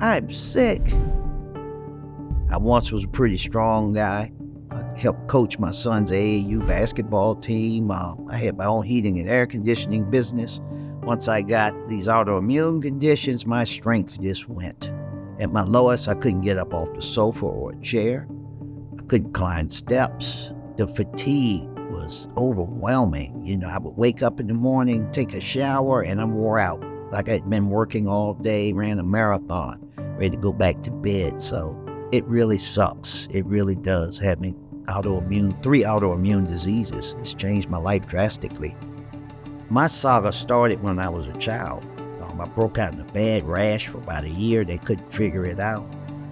I'm sick. I once was a pretty strong guy. I helped coach my son's AAU basketball team. I had my own heating and air conditioning business. Once I got these autoimmune conditions, my strength just went. At my lowest, I couldn't get up off the sofa or a chair. I couldn't climb steps. The fatigue was overwhelming. I would wake up in the morning, take a shower, and I'm wore out. Like I'd been working all day, ran a marathon, ready to go back to bed. So it really sucks. It really does. Having three autoimmune diseases. It's changed my life drastically. My saga started when I was a child. I broke out in a bad rash for about a year. They couldn't figure it out.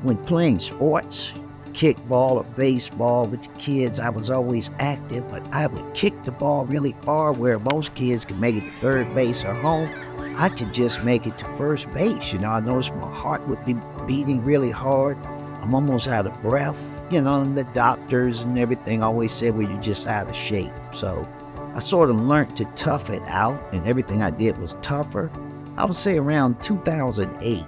When playing sports, kickball or baseball with the kids, I was always active, but I would kick the ball really far where most kids could make it to third base or home. I could just make it to first base. I noticed my heart would be beating really hard. I'm almost out of breath. And the doctors and everything always said, well, you're just out of shape. So I sort of learned to tough it out, and everything I did was tougher. I would say around 2008,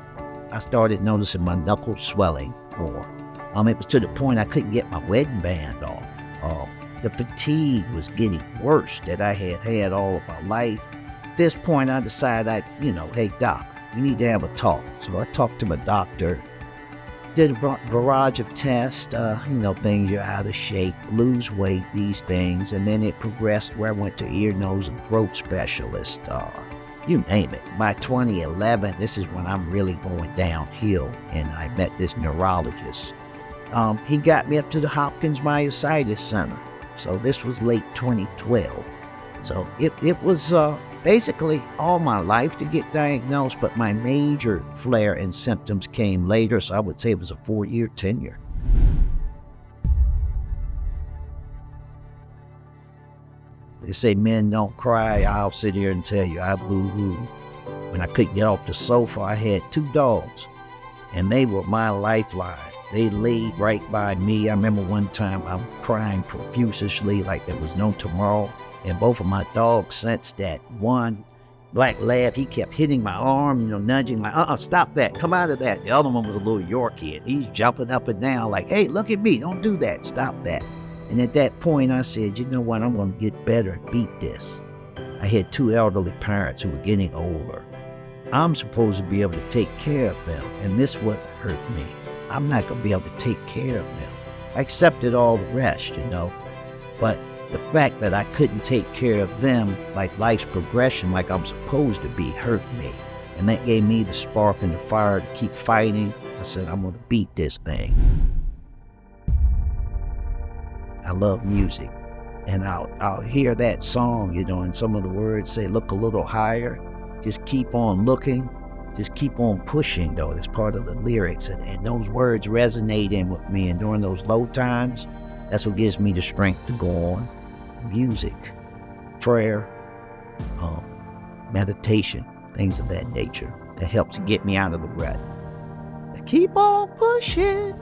I started noticing my knuckles swelling more. It was to the point I couldn't get my wedding band off. The fatigue was getting worse that I had had all of my life. At this point, I decided hey, doc, we need to have a talk. So I talked to my doctor, did a barrage of tests, things you're out of shape, lose weight, these things. And then it progressed where I went to ear, nose, and throat specialist. You name it. By 2011, this is when I'm really going downhill, and I met this neurologist. He got me up to the Hopkins Myositis Center. So this was late 2012. So it was basically all my life to get diagnosed, but my major flare and symptoms came later, so I would say it was a 4-year tenure. They say men don't cry. I'll sit here and tell you, I boo-hoo. When I couldn't get off the sofa, I had 2 dogs, and they were my lifeline. They laid right by me. I remember one time I'm crying profusely like there was no tomorrow, and both of my dogs sensed that. One black lab, he kept hitting my arm, nudging, like, stop that, come out of that. The other one was a little Yorkie, and he's jumping up and down like, hey, look at me, don't do that, stop that. And at that point, I said, you know what, I'm going to get better and beat this. I had 2 elderly parents who were getting older. I'm supposed to be able to take care of them, and this what hurt me. I'm not going to be able to take care of them. I accepted all the rest, but the fact that I couldn't take care of them like life's progression, like I'm supposed to be, hurt me. And that gave me the spark and the fire to keep fighting. I said, I'm going to beat this thing. I love music, and I'll hear that song, and some of the words say, look a little higher, just keep on looking, just keep on pushing, though. That's part of the lyrics, and those words resonating with me, and during those low times, that's what gives me the strength to go on. Music, prayer, meditation, things of that nature, that helps get me out of the rut. Keep on pushing.